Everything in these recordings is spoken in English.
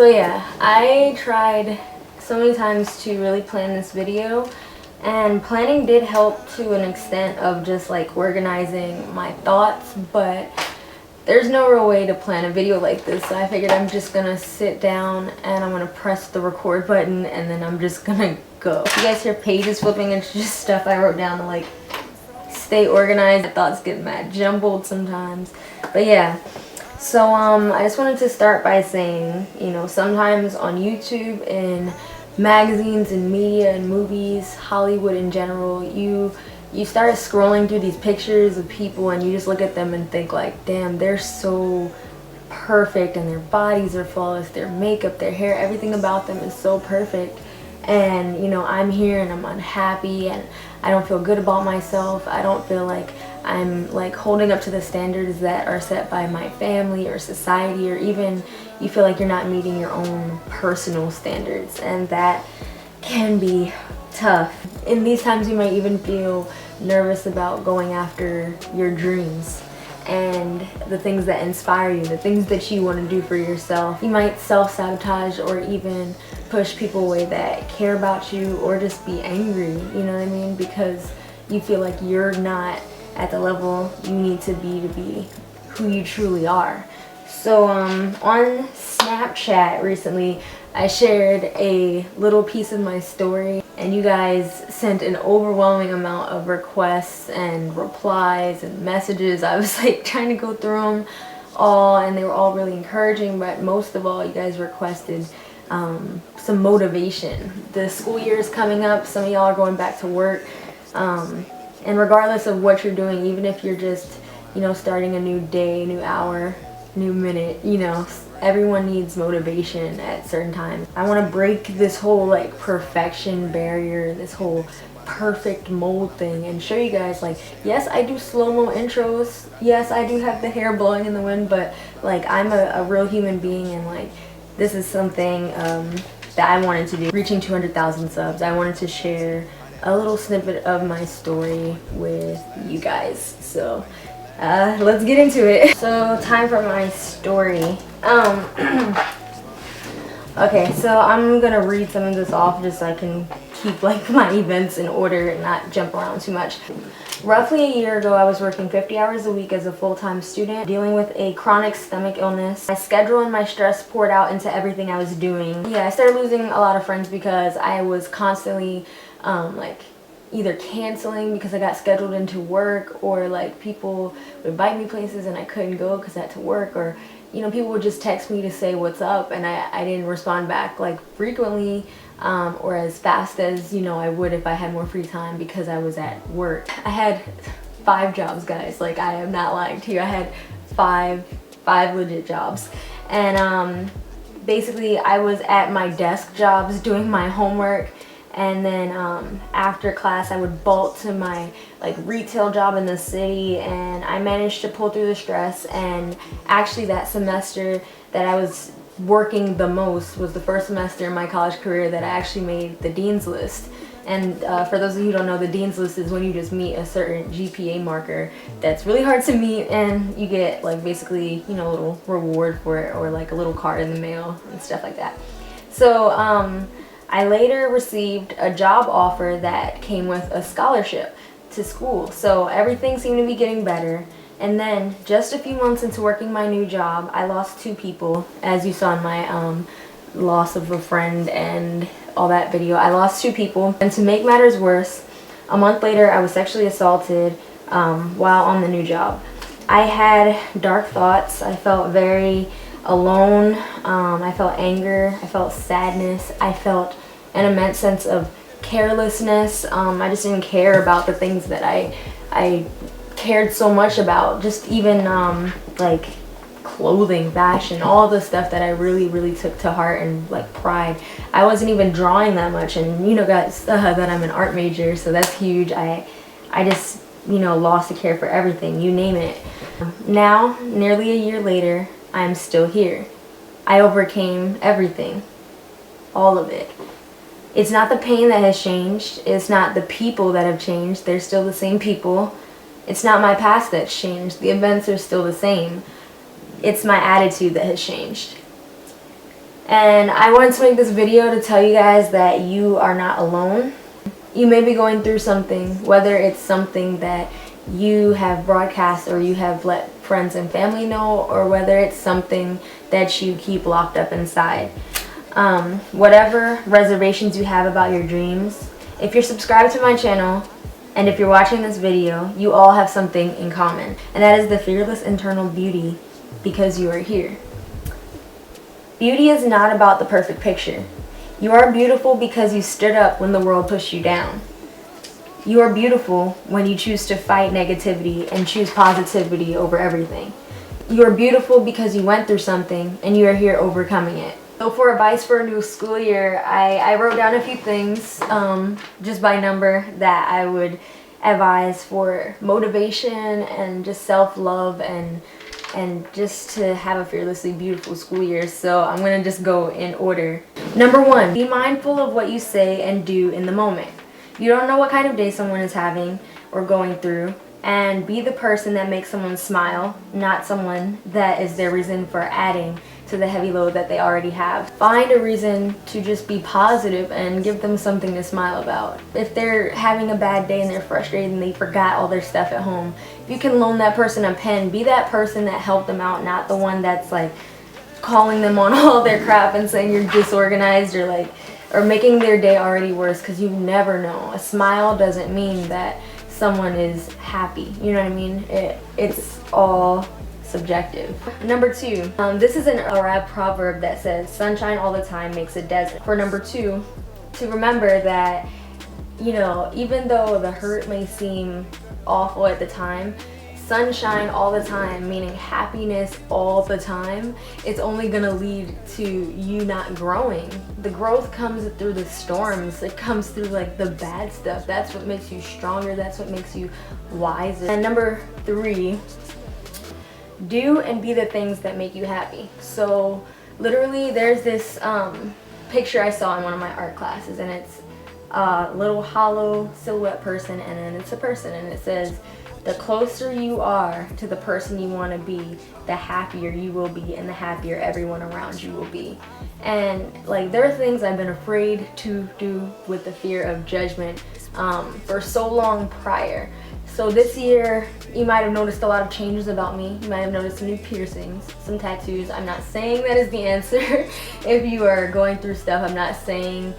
yeah, I tried so many times to really plan this video, and planning did help to an extent of just like organizing my thoughts, but there's no real way to plan a video like this, so I figured I'm just gonna sit down and I'm gonna press the record button and then I'm just gonna go. If you guys hear pages flipping, it's just stuff I wrote down to like stay organized. My thoughts get mad jumbled sometimes, but yeah. So I just wanted to start by saying, you know, sometimes on YouTube and magazines and media and movies, Hollywood in general, you start scrolling through these pictures of people and you just look at them and think like, damn, they're so perfect and their bodies are flawless, their makeup, their hair, everything about them is so perfect. And you know, I'm here and I'm unhappy and I don't feel good about myself. I don't feel like I'm like holding up to the standards that are set by my family or society, or even you feel like you're not meeting your own personal standards, and that can be tough. In these times you might even feel nervous about going after your dreams and the things that inspire you, the things that you want to do for yourself. You might self-sabotage or even push people away that care about you, or just be angry, you know what I mean, because you feel like you're not at the level you need to be who you truly are. So on Snapchat recently, I shared a little piece of my story and you guys sent an overwhelming amount of requests and replies and messages. I was like trying to go through them all and they were all really encouraging, but most of all you guys requested some motivation. The school year is coming up, some of y'all are going back to work, and regardless of what you're doing, even if you're just, you know, starting a new day, new hour, new minute, you know, everyone needs motivation at certain times. I want to break this whole like perfection barrier, this whole perfect mold thing, and show you guys like, yes, I do slow-mo intros, yes, I do have the hair blowing in the wind, but like I'm a real human being, and like this is something that I wanted to do. Reaching 200,000 subs, I wanted to share a little snippet of my story with you guys. So let's get into it. So time for my story. Okay, so I'm gonna read some of this off just so I can keep like my events in order and not jump around too much. Roughly a year ago, I was working 50 hours a week as a full-time student, dealing with a chronic stomach illness. My schedule and my stress poured out into everything I was doing. Yeah, I started losing a lot of friends because I was constantly like either canceling because I got scheduled into work, or like people would invite me places and I couldn't go because I had to work, or you know, people would just text me to say what's up and I didn't respond back like frequently or as fast as, you know, I would if I had more free time because I was at work. I had 5 jobs, guys, like I am not lying to you. I had five legit jobs, and basically I was at my desk jobs doing my homework, and then after class I would bolt to my like retail job in the city, and I managed to pull through the stress. And actually that semester that I was working the most was the first semester in my college career that I actually made the Dean's List. And for those of you who don't know, the Dean's List is when you just meet a certain GPA marker that's really hard to meet, and you get like basically, you know, a little reward for it, or like a little card in the mail and stuff like that. So I later received a job offer that came with a scholarship to school. So everything seemed to be getting better. And then just a few months into working my new job, I lost 2 people. As you saw in my loss of a friend and all that video, I lost 2 people. And to make matters worse, a month later I was sexually assaulted while on the new job. I had dark thoughts. I felt very alone. I felt anger. I felt sadness. I felt an immense sense of carelessness. I just didn't care about the things that I cared so much about. Just even like clothing, fashion, all the stuff that I really took to heart and like pride. I wasn't even drawing that much, and you know guys that I'm an art major, so that's huge. I just, you know, lost the care for everything, you name it. Now, nearly a year later, I'm still here. I overcame everything, all of it. It's not the pain that has changed. It's not the people that have changed. They're still the same people. It's not my past that's changed. The events are still the same. It's my attitude that has changed. And I wanted to make this video to tell you guys that you are not alone. You may be going through something, whether it's something that you have broadcast or you have let friends and family know, or whether it's something that you keep locked up inside. Whatever reservations you have about your dreams, if you're subscribed to my channel and if you're watching this video, you all have something in common, and that is the fearless internal beauty, because you are here. Beauty is not about the perfect picture. You are beautiful because you stood up when the world pushed you down. You are beautiful when you choose to fight negativity and choose positivity over everything. You are beautiful because you went through something and you are here overcoming it. So for advice for a new school year, I wrote down a few things just by number that I would advise for motivation and just self-love and just to have a fearlessly beautiful school year. So I'm gonna just go in order. Number 1, be mindful of what you say and do in the moment. You don't know what kind of day someone is having or going through, and be the person that makes someone smile, not someone that is their reason for adding to the heavy load that they already have. Find a reason to just be positive and give them something to smile about. If they're having a bad day and they're frustrated and they forgot all their stuff at home, if you can loan that person a pen, be that person that helped them out, not the one that's like calling them on all their crap and saying you're disorganized or making their day already worse, because you never know. A smile doesn't mean that someone is happy. You know what I mean? It's all subjective. Number 2, this is an Arab proverb that says sunshine all the time makes a desert. For number 2, to remember that, you know, even though the hurt may seem awful at the time, sunshine all the time, meaning happiness all the time, it's only gonna lead to you not growing. The growth comes through the storms. It comes through like the bad stuff. That's what makes you stronger. That's what makes you wiser. And number 3, do and be the things that make you happy. So literally there's this picture I saw in one of my art classes, and it's a little hollow silhouette person, and then it's a person, and it says, the closer you are to the person you want to be, the happier you will be, and the happier everyone around you will be. And like, there are things I've been afraid to do with the fear of judgment for so long prior. So this year, you might have noticed a lot of changes about me. You might have noticed some new piercings, some tattoos. I'm not saying that is the answer if you are going through stuff. I'm not saying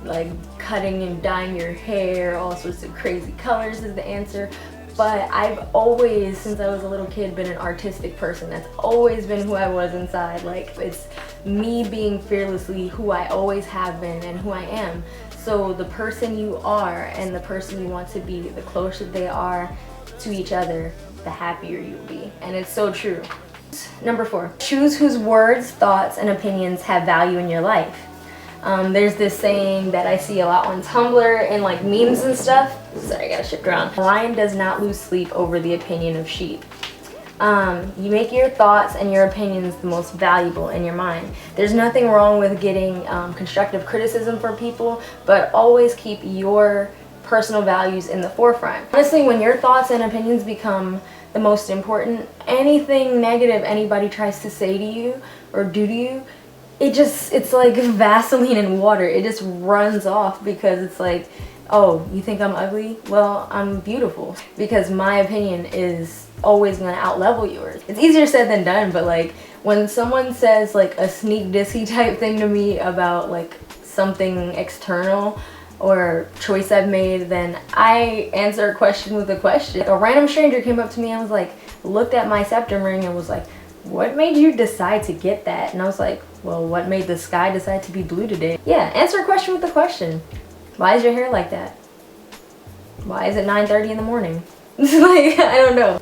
like cutting and dyeing your hair, all sorts of crazy colors is the answer. But I've always, since I was a little kid, been an artistic person. That's always been who I was inside. Like, it's me being fearlessly who I always have been and who I am. So the person you are and the person you want to be, the closer they are to each other, the happier you'll be. And it's so true. Number 4, choose whose words, thoughts, and opinions have value in your life. There's this saying that I see a lot on Tumblr and like memes and stuff. Sorry, I gotta shift around. A lion does not lose sleep over the opinion of sheep. You make your thoughts and your opinions the most valuable in your mind. There's nothing wrong with getting constructive criticism from people, but always keep your personal values in the forefront. Honestly, when your thoughts and opinions become the most important, anything negative anybody tries to say to you or do to you, it's like Vaseline in water. It just runs off, because it's like, oh, you think I'm ugly? Well, I'm beautiful, because my opinion is always gonna outlevel yours. It's easier said than done, but like when someone says like a sneak dissy type thing to me about like something external or choice I've made, then I answer a question with a question. A random stranger came up to me and was like, looked at my septum ring and was like, what made you decide to get that? And I was like, well, what made the sky decide to be blue today? Yeah, answer a question with a question. Why is your hair like that? Why is it 9:30 in the morning? Like, I don't know.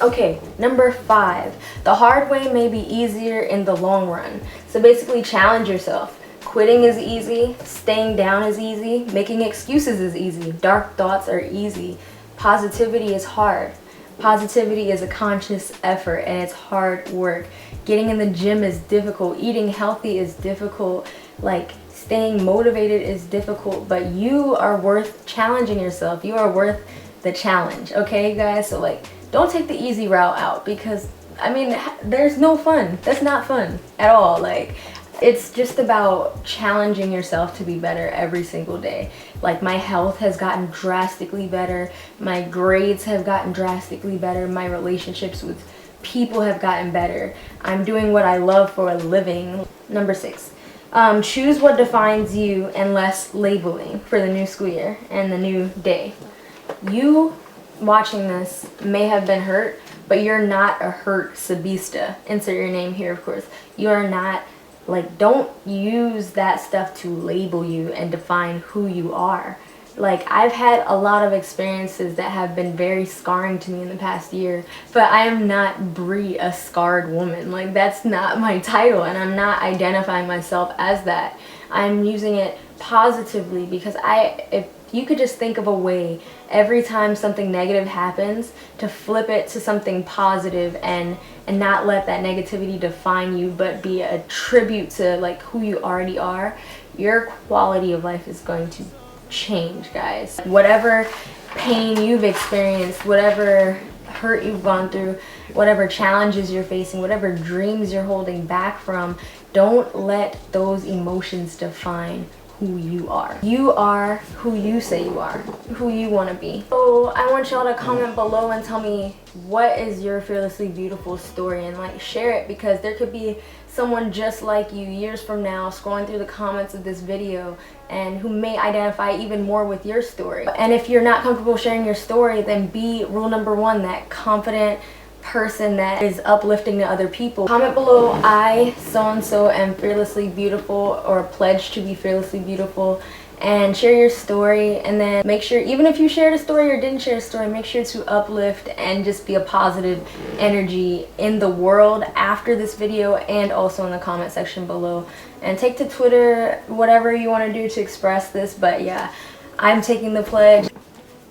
Okay, number 5. The hard way may be easier in the long run. So basically, challenge yourself. Quitting is easy. Staying down is easy. Making excuses is easy. Dark thoughts are easy. Positivity is hard. Positivity is a conscious effort, and it's hard work. Getting in the gym is difficult. Eating healthy is difficult. Like, staying motivated is difficult, but you are worth challenging yourself. You are worth the challenge, okay, guys? So like, don't take the easy route out, because I mean, there's no fun. That's not fun at all. Like, It's just about challenging yourself to be better every single day. Like, my health has gotten drastically better, my grades have gotten drastically better, my relationships with people have gotten better. I'm doing what I love for a living. Number 6, choose what defines you and less labeling for the new school year and the new day. You watching this may have been hurt, but you're not a hurt SmartistaBeauty. Insert your name here, of course. You are not. Like, don't use that stuff to label you and define who you are. Like, I've had a lot of experiences that have been very scarring to me in the past year, but I am not Bri, a scarred woman. Like, that's not my title, and I'm not identifying myself as that. I'm using it positively because if you could just think of a way every time something negative happens to flip it to something positive and not let that negativity define you, but be a tribute to like who you already are, your quality of life is going to change, guys. Whatever pain you've experienced, whatever hurt you've gone through, whatever challenges you're facing, whatever dreams you're holding back from, don't let those emotions define who you are. You are who you say you are, who you want to be. So I want y'all to comment below and tell me, what is your fearlessly beautiful story, and like, share it, because there could be someone just like you years from now scrolling through the comments of this video and who may identify even more with your story. And if you're not comfortable sharing your story, then be rule number 1, that confident person that is uplifting to other people. Comment below, I so-and-so am fearlessly beautiful, or pledge to be fearlessly beautiful, and share your story. And then make sure, even if you shared a story or didn't share a story, make sure to uplift and just be a positive energy in the world after this video, and also in the comment section below. And take to Twitter, whatever you want to do to express this, but yeah, I'm taking the pledge.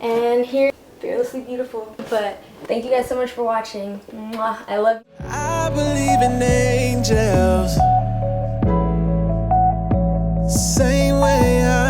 And here, fearlessly beautiful. But thank you guys so much for watching. Mwah, I love you. I believe in angels, same way I